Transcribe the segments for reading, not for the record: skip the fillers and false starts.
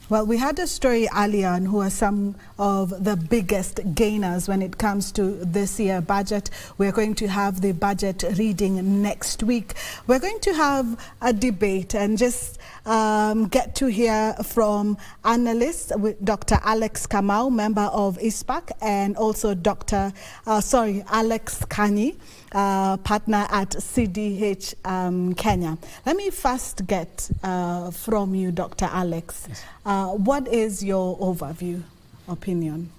Well, we had a story earlier on who are some of the biggest gainers when it comes to this year budget. We're going to have the budget reading next week. We're going to have a debate and just get to hear from analysts with Dr. Alex Kamau, member of ISPAC, and also Alex Kanyi, partner at CDH Kenya. Let me first get from you, Dr. Alex. Yes. What is your overview opinion?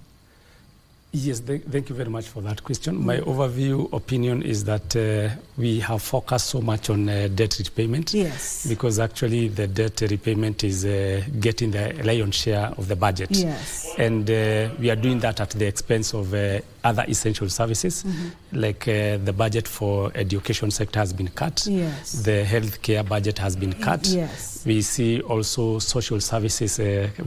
Yes, thank you very much for that question. My overview opinion is that we have focused so much on debt repayment. Yes. Because actually the debt repayment is getting the lion's share of the budget. Yes. And we are doing that at the expense of other essential services, like the budget for education sector has been cut. Yes. The healthcare budget has been cut. Yes. We see also social services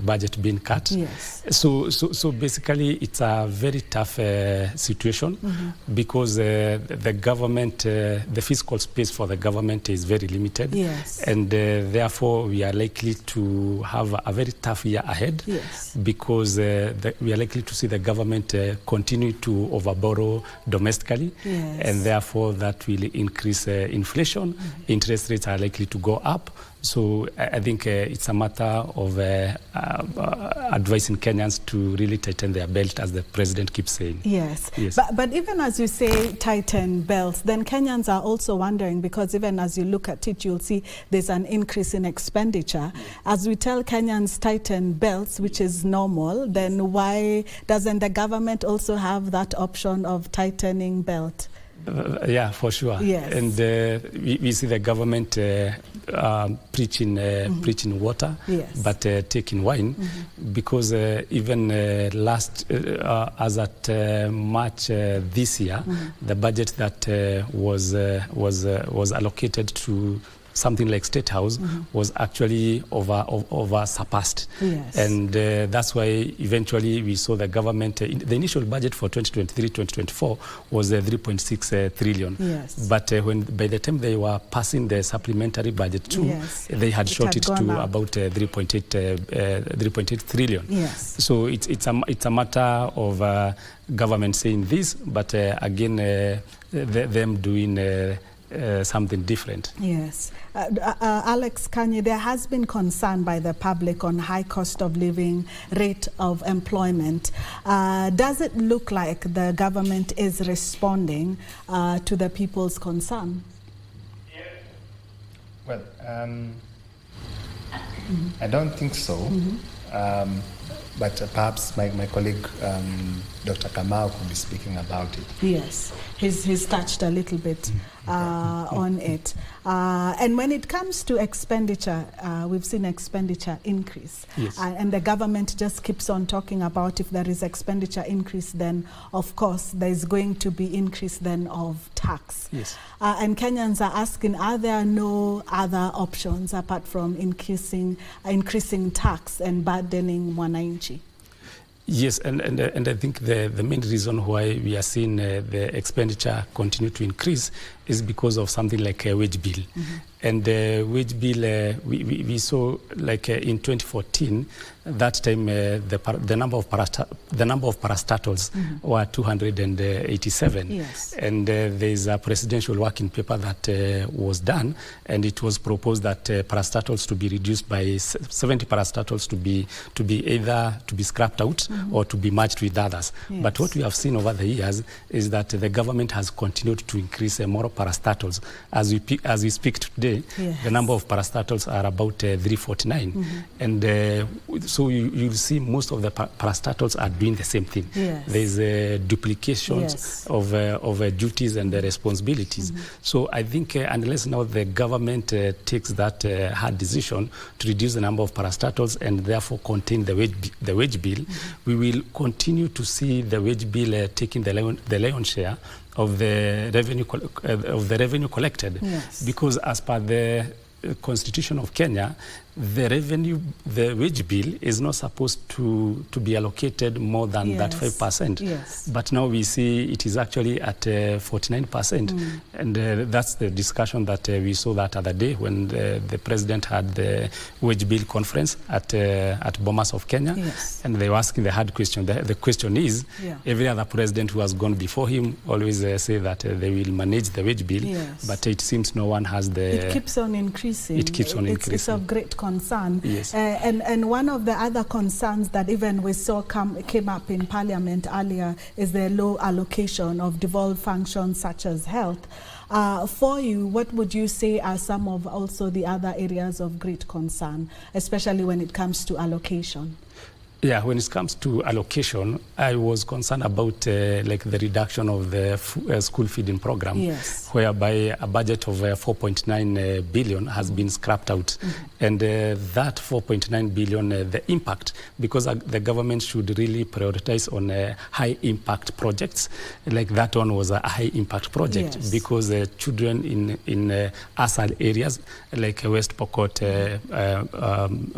budget being cut. Yes. So basically it's a very tough situation because the government, the fiscal space for the government is very limited. Yes. And therefore we are likely to have a very tough year ahead. Yes. Because we are likely to see the government continue to overborrow domestically. Yes. And therefore that will increase inflation. Interest rates are likely to go up. So I think it's a matter of advising Kenyans to really tighten their belt, as the president keeps saying. Yes. Yes. But even as you say tighten belts, then Kenyans are also wondering, because even as you look at it, you'll see there's an increase in expenditure. As we tell Kenyans tighten belts, which is normal, then why doesn't the government also have that option of tightening belt? Yeah, for sure. Yes. And we see the government preaching water, yes, but taking wine, because even as at March this year, the budget that was allocated to something like State House was actually over surpassed. Yes. And that's why eventually we saw the government, the initial budget for 2023-2024 was 3.6 trillion. Yes. But by the time they were passing the supplementary budget too, yes, they had shot it to about 3.8 trillion. Yes. So it's a matter of government saying this, but again, them doing something different. Yes. Alex Kanyi, there has been concern by the public on high cost of living, rate of employment. Does it look like the government is responding to the people's concern? Well, I don't think so. But perhaps my colleague, Dr. Kamau, could be speaking about it. Yes, he's touched a little bit on it. And when it comes to expenditure, we've seen expenditure increase. Yes. And the government just keeps on talking about if there is expenditure increase, then of course there's going to be increase then of tax. Yes. And Kenyans are asking, are there no other options apart from increasing tax and burdening wananchi? Yes, and I think the main reason why we are seeing the expenditure continue to increase is because of something like a wage bill. And the wage bill, we saw like in 2014, that time the number of parastatals were 287. Yes. And there is a presidential working paper that was done, and it was proposed that parastatals to be reduced by 70 parastatals to be either to be scrapped out or to be merged with others. Yes. But what we have seen over the years is that the government has continued to increase more parastatals. As we speak today, yes, the number of parastatals are about 349. And so you'll see most of the parastatals are doing the same thing. Yes. There's duplications, yes, of duties and responsibilities. So I think unless now the government takes that hard decision to reduce the number of parastatals and therefore contain the wage bill, we will continue to see the wage bill taking the lion's share of the revenue collected. Yes. Because as per the Constitution of Kenya, the revenue, the wage bill is not supposed to be allocated more than that 5%. Yes. But now we see it is actually at 49%. And that's the discussion that we saw that other day when the president had the wage bill conference at Bomas of Kenya. Yes. And they were asking the hard question. The question is, every other president who has gone before him always say that they will manage the wage bill. Yes. But it seems no one has the... It keeps on increasing. It keeps on increasing. It's of great concern. Yes. And one of the other concerns that even we saw came up in Parliament earlier is the low allocation of devolved functions such as health. For you, what would you say are some of also the other areas of great concern, especially when it comes to allocation? Yeah, when it comes to allocation, I was concerned about like the reduction of the school feeding program, yes, whereby a budget of 4.9 billion has been scrapped out. And that 4.9 billion, the impact, because the government should really prioritize on high impact projects, like that one was a high impact project, yes, because children in ASAL areas, like West Pokot,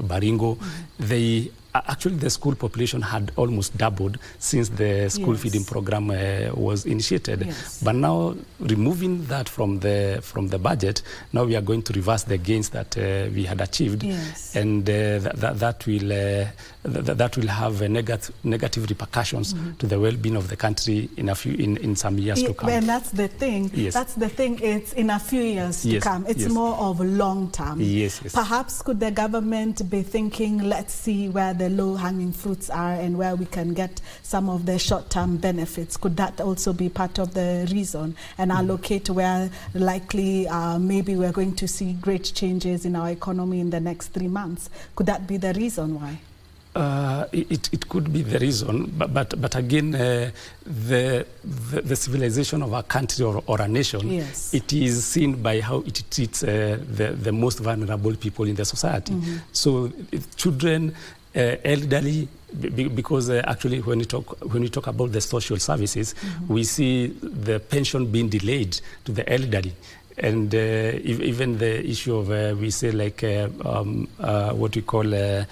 Baringo, they actually, the school population had almost doubled since the school, yes, feeding program was initiated. Yes. But now, removing that from the budget, now we are going to reverse the gains that we had achieved, yes, and that will have negative repercussions to the well-being of the country in some years to come. And that's the thing. Yes. That's the thing. It's in a few years, yes, to come. It's, yes, more of long term. Yes, yes. Perhaps could the government be thinking, let's see where the low-hanging fruits are and where we can get some of the short-term benefits. Could that also be part of the reason, and allocate where likely maybe we're going to see great changes in our economy in the next 3 months? Could that be the reason why? It could be the reason, but again, the civilization of a country or a nation, yes, it is seen by how it treats the most vulnerable people in the society. So children, elderly, because actually when you talk about the social services, we see the pension being delayed to the elderly. And even the issue of we say like what we call the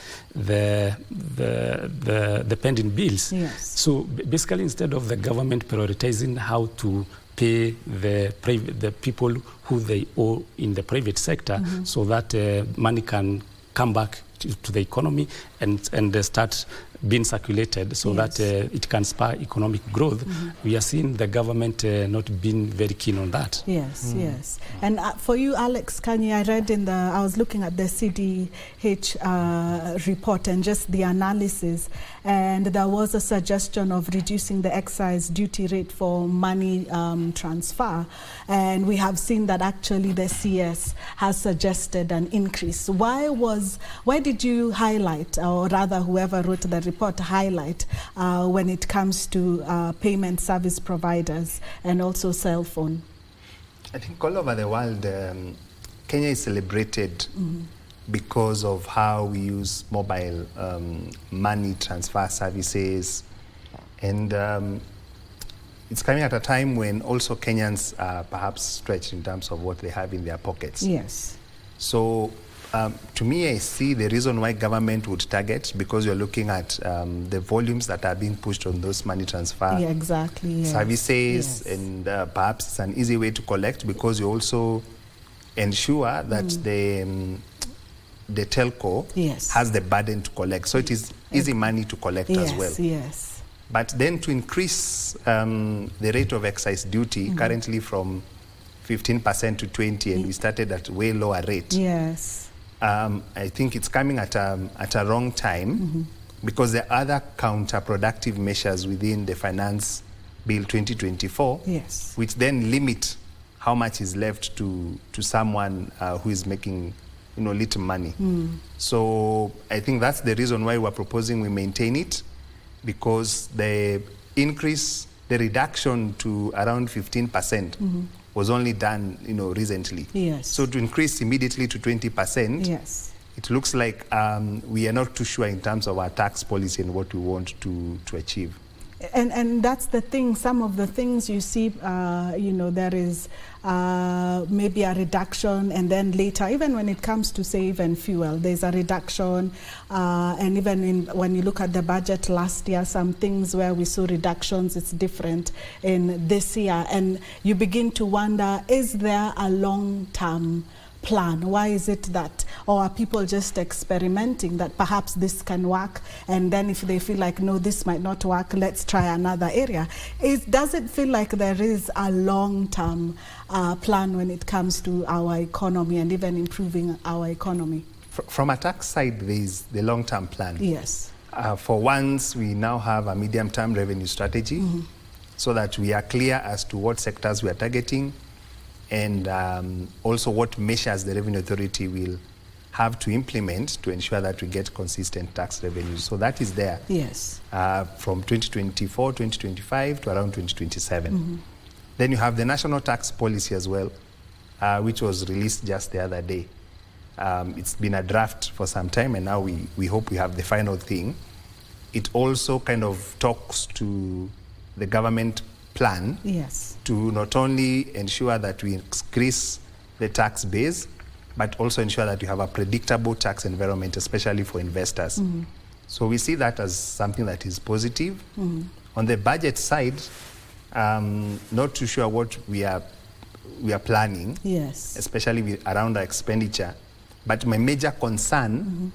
pending bills. Yes. So basically, instead of the government prioritizing how to pay the people who they owe in the private sector, so that money can come back to the economy and start being circulated, so, yes, that it can spur economic growth. We are seeing the government not being very keen on that. Yes, yes. And for you, Alex Kanye, I read I was looking at the CDH report and just the analysis, and there was a suggestion of reducing the excise duty rate for money transfer, and we have seen that actually the CS has suggested an increase. Why did you highlight, or rather whoever wrote the report highlight when it comes to payment service providers and also cell phone? I think all over the world, Kenya is celebrated because of how we use mobile money transfer services, and it's coming at a time when also Kenyans are perhaps stretched in terms of what they have in their pockets. Yes. So to me, I see the reason why government would target, because you're looking at the volumes that are being pushed on those money transfer, yeah, exactly, yes, services, yes, and perhaps it's an easy way to collect, because you also ensure that the telco, yes, has the burden to collect. So it is easy money to collect, yes, as well. Yes. But then to increase the rate of excise duty currently from 15% to 20%, and we started at way lower rate. Yes. I think it's coming at a wrong time, because there are other counterproductive measures within the Finance Bill 2024, yes, which then limit how much is left to someone who is making little money. So I think that's the reason why we're proposing we maintain it, because the reduction to around 15% was only done, recently. Yes. So to increase immediately to 20%, yes, it looks like we are not too sure in terms of our tax policy and what we want to achieve. And that's the thing. Some of the things you see, there is maybe a reduction, and then later, even when it comes to save and fuel, there's a reduction. And even when you look at the budget last year, some things where we saw reductions, it's different in this year. And you begin to wonder, is there a long-term plan? Why is it that, or are people just experimenting that perhaps this can work, and then if they feel like, no, this might not work, let's try another area? Does it feel like there is a long-term plan when it comes to our economy and even improving our economy? From a tax side, there is the long-term plan. Yes. For once, we now have a medium-term revenue strategy, so that we are clear as to what sectors we are targeting, and also what measures the Revenue Authority will have to implement to ensure that we get consistent tax revenues. So that is there. Yes. From 2024, 2025 to around 2027. Then you have the national tax policy as well, which was released just the other day. It's been a draft for some time, and now we hope we have the final thing. It also kind of talks to the government plan, yes, to not only ensure that we increase the tax base, but also ensure that we have a predictable tax environment, especially for investors. So we see that as something that is positive. On the budget side, not too sure what we are planning, yes, especially around our expenditure. But my major concern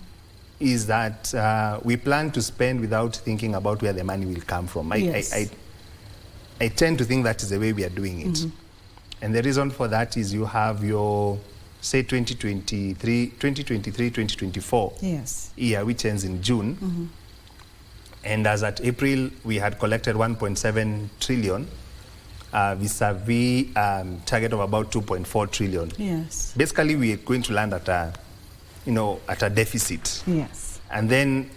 is that we plan to spend without thinking about where the money will come from. Yes. I tend to think that is the way we are doing it. And the reason for that is you have your, say, 2023-2024 yes, year, which ends in June. And as at April, we had collected 1.7 trillion vis-a-vis target of about 2.4 trillion. yes, Basically, we are going to land at a deficit. yes, And then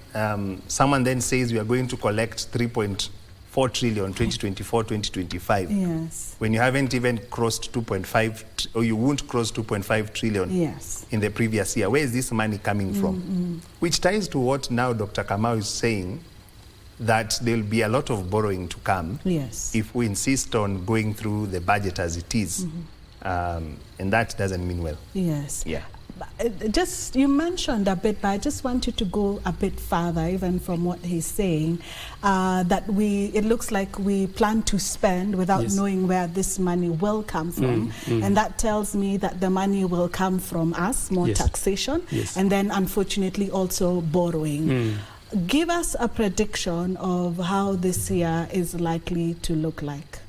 someone then says we are going to collect 3.4 trillion 2024-2025. yes, When you haven't even crossed 2.5, or you won't cross 2.5 trillion yes, in the previous year. Where is this money coming from? Which ties to what now Dr. Kamau is saying, that there will be a lot of borrowing to come, yes, if we insist on going through the budget as it is. And that doesn't mean well. yes. Yeah. Just, you mentioned a bit, but I just want you to go a bit further, even from what he's saying, that it looks like we plan to spend without Yes. knowing where this money will come from. And that tells me that the money will come from us, more Yes. taxation, Yes. and then unfortunately also borrowing. Give us a prediction of how this year is likely to look like,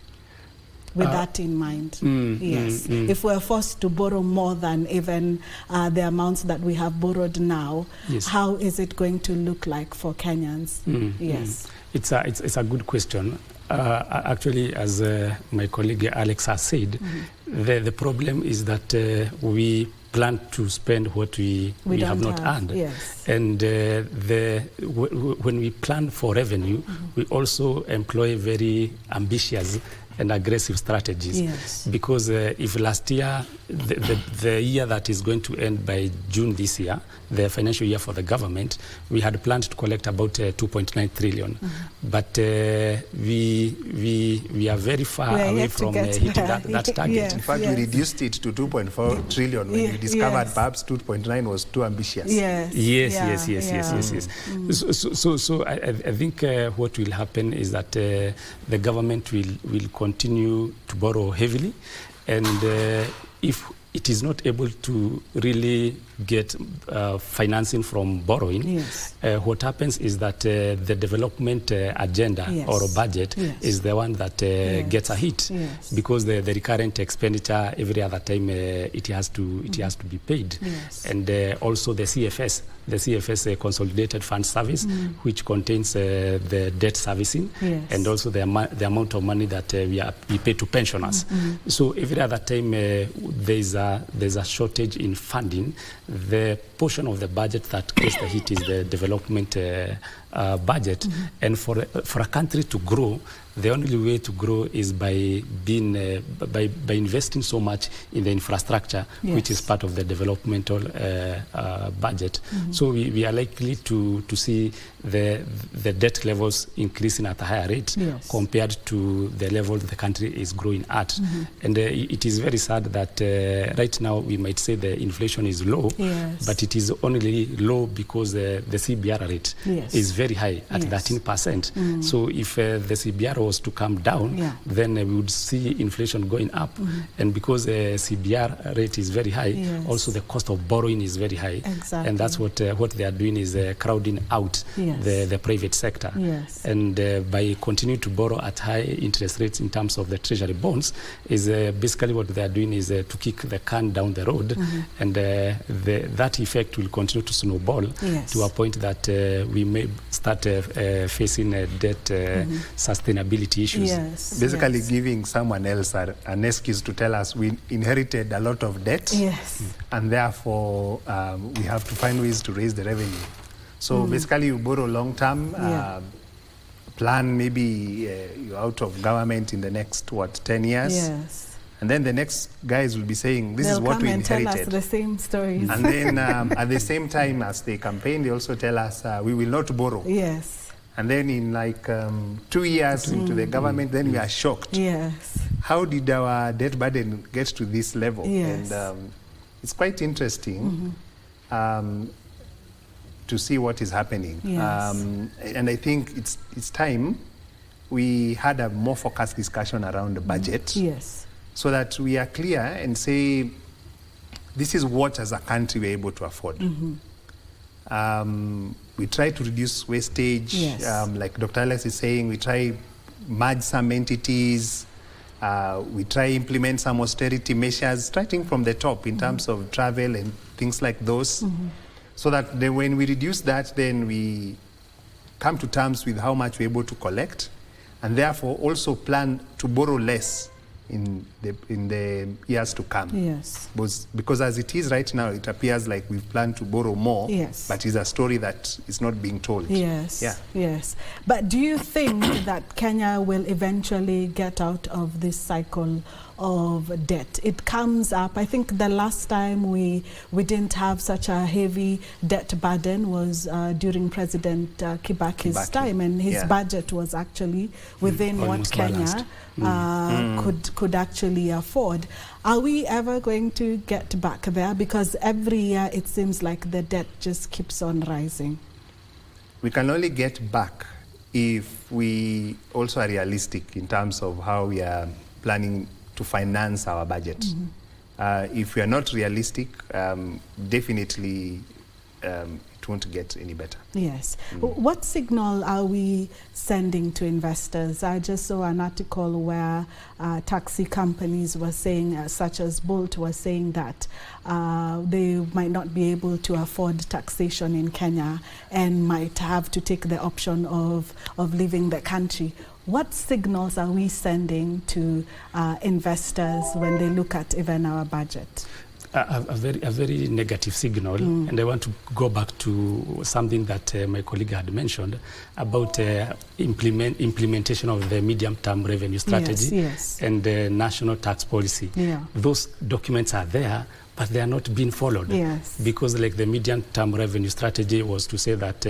with that in mind. Yes. If we're forced to borrow more than even the amounts that we have borrowed now, Yes. how is it going to look like for Kenyans? Yes. It's a good question. Actually, as my colleague Alex has said, the problem is that we plan to spend what we have not earned. Yes. And when we plan for revenue, we also employ very ambitious and aggressive strategies. Yes. Because if last year, the year that is going to end by June this year, the financial year for the government, we had planned to collect about 2.9 trillion. But we are very far away from hitting that target. Yes. In fact, we reduced it to 2.4 trillion when we discovered perhaps 2.9 was too ambitious. Yes. Yes. So I think what will happen is that the government will continue to borrow heavily, and if it is not able to really get financing from borrowing, Yes. What happens is that the development agenda Yes. or budget Yes. is the one that Yes. gets a hit, Yes. because the recurrent expenditure every other time it has to be paid. Yes. And also the CFS Consolidated Fund Service, which contains the debt servicing, Yes. and also the amount of money that we pay to pensioners. So every other time there's a shortage in funding, the portion of the budget that gets the hit is the development budget. And for a country to grow, the only way to grow is by being by investing so much in the infrastructure, which is part of the developmental budget. So we are likely to see the debt levels increasing at a higher rate compared to the level the country is growing at. And it is very sad that right now we might say the inflation is low, but it is only low because the CBR rate is very high at 13%. So if the CBR was to come down, then we would see inflation going up. And because the CBR rate is very high, also the cost of borrowing is very high. And that's what they are doing is crowding out the private sector. And by continuing to borrow at high interest rates in terms of the treasury bonds, is basically what they are doing is to kick the can down the road. And that effect will continue to snowball to a point that we may start facing debt sustainability issues. Basically giving someone else an excuse to tell us we inherited a lot of debt, and therefore we have to find ways to raise the revenue. So basically you borrow long term, plan maybe you're out of government in the next 10 years. And then the next guys will be saying, this is what we inherited. They'll come and tell us the same stories. And then at the same time as they campaign, they also tell us we will not borrow. And then in like 2 years into the government, then we are shocked. How did our debt burden get to this level? And it's quite interesting to see what is happening. And I think it's time we had a more focused discussion around the budget. So that we are clear and say, this is what as a country we're able to afford. We try to reduce wastage, like Dr. Alex is saying, we try merge some entities, we try implement some austerity measures, starting from the top in terms of travel and things like those, so that when we reduce that, then we come to terms with how much we're able to collect, and therefore also plan to borrow less in the years to come. Because as it is right now, it appears like we've planned to borrow more, but it's a story that is not being told. But do you think that Kenya will eventually get out of this cycle of debt? It comes up, I think the last time we didn't have such a heavy debt burden was during President Kibaki's time, and his budget was actually within what Kenya could actually afford. Are we ever going to get back there? Because every year it seems like the debt just keeps on rising. We can only get back if we also are realistic in terms of how we are planning to finance our budget. If we are not realistic, definitely it won't get any better. What signal are we sending to investors? I just saw an article where taxi companies were saying, such as Bolt, was saying that they might not be able to afford taxation in Kenya and might have to take the option of leaving the country. What signals are we sending to investors when they look at even our budget? A very negative signal, and I want to go back to something that my colleague had mentioned about implementation of the medium-term revenue strategy and the national tax policy. Those documents are there, but they are not being followed. Because like the medium-term revenue strategy was to say that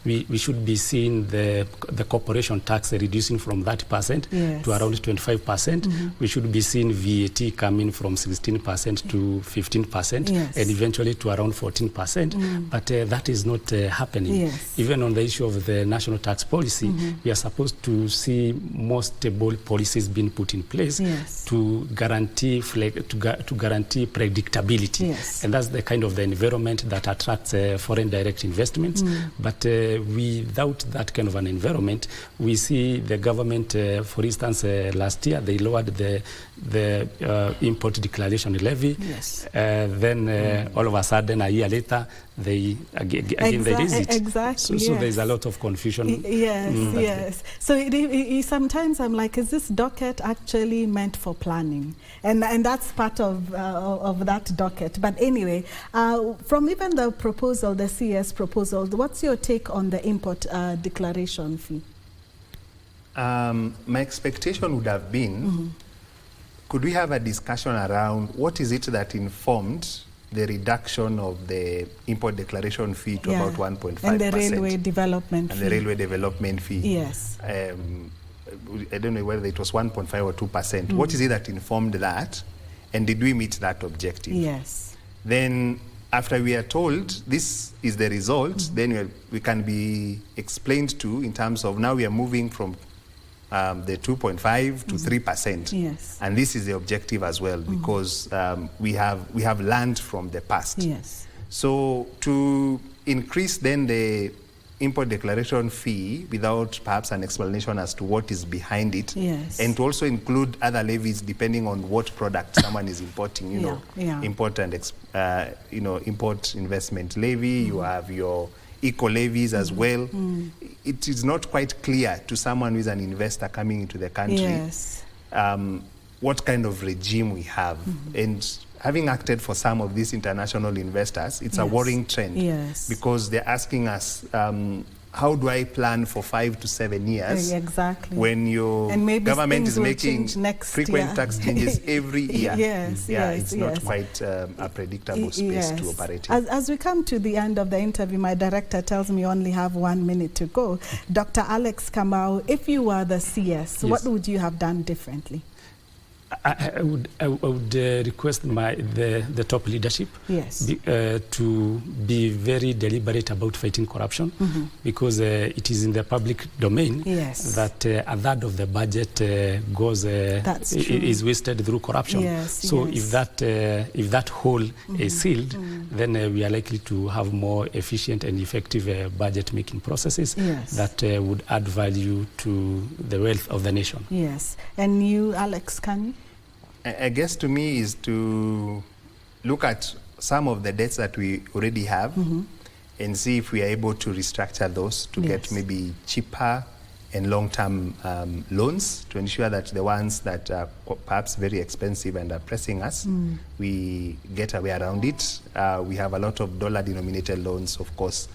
we should be seeing the corporation tax reducing from 30% to around 25%. We should be seeing VAT coming from 16% to 15% and eventually to around 14%. But that is not happening. Even on the issue of the national tax policy, we are supposed to see more stable policies being put in place to guarantee predictability. And that's the kind of the environment that attracts foreign direct investments. But without that kind of an environment, we see the government, for instance, last year they lowered the import declaration levy. Then all of a sudden, a year later, they again they raise it. So there's a lot of confusion. So sometimes I'm like, is this docket actually meant for planning? And that's part of that docket. But anyway, from even the proposal, the CS proposal, what's your take on the import declaration fee? My expectation would have been, could we have a discussion around what is it that informed the reduction of the import declaration fee to about 1.5%? And the railway development fee. And the railway development fee. Yes. I don't know whether it was 1.5 or 2%. What is it that informed that? And did we meet that objective? Yes. Then, after we are told this is the result, then we can be explained to in terms of now we are moving from the 2.5 to 3%. Yes. And this is the objective as well, because we have learned from the past. Yes. So to increase then the import declaration fee without perhaps an explanation as to what is behind it, yes, and to also include other levies depending on what product someone is importing, import and import investment levy, you have your eco levies as well. It is not quite clear to someone who is an investor coming into the country, yes, what kind of regime we have. And having acted for some of these international investors, it's a worrying trend, because they're asking us, how do I plan for 5 to 7 years when your government is making frequent tax changes every year? It's not quite a predictable space to operate in. As we come to the end of the interview, my director tells me you only have 1 minute to go. Dr. Alex Kamau, if you were the CS, what would you have done differently? I would request the top leadership to be very deliberate about fighting corruption, because it is in the public domain that a third of the budget is wasted through corruption. If that hole is sealed, then we are likely to have more efficient and effective budget making processes that would add value to the wealth of the nation. Yes. And you, Alex, can you? I guess to me is to look at some of the debts that we already have and see if we are able to restructure those to get maybe cheaper and long-term loans, to ensure that the ones that are perhaps very expensive and are pressing us, we get a way around it. We have a lot of dollar-denominated loans, of course,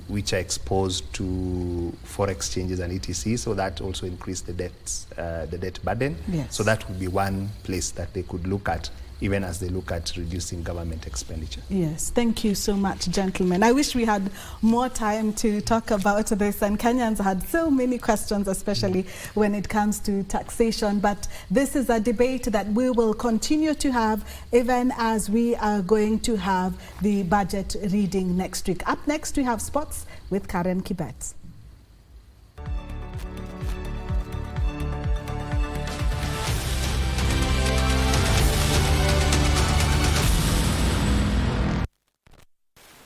which are exposed to forex changes and etc. So that also increased the debt burden. So that would be one place that they could look at, even as they look at reducing government expenditure. Yes, thank you so much, gentlemen. I wish we had more time to talk about this, and Kenyans had so many questions, especially when it comes to taxation. But this is a debate that we will continue to have, even as we are going to have the budget reading next week. Up next, we have sports with Karen Kibet.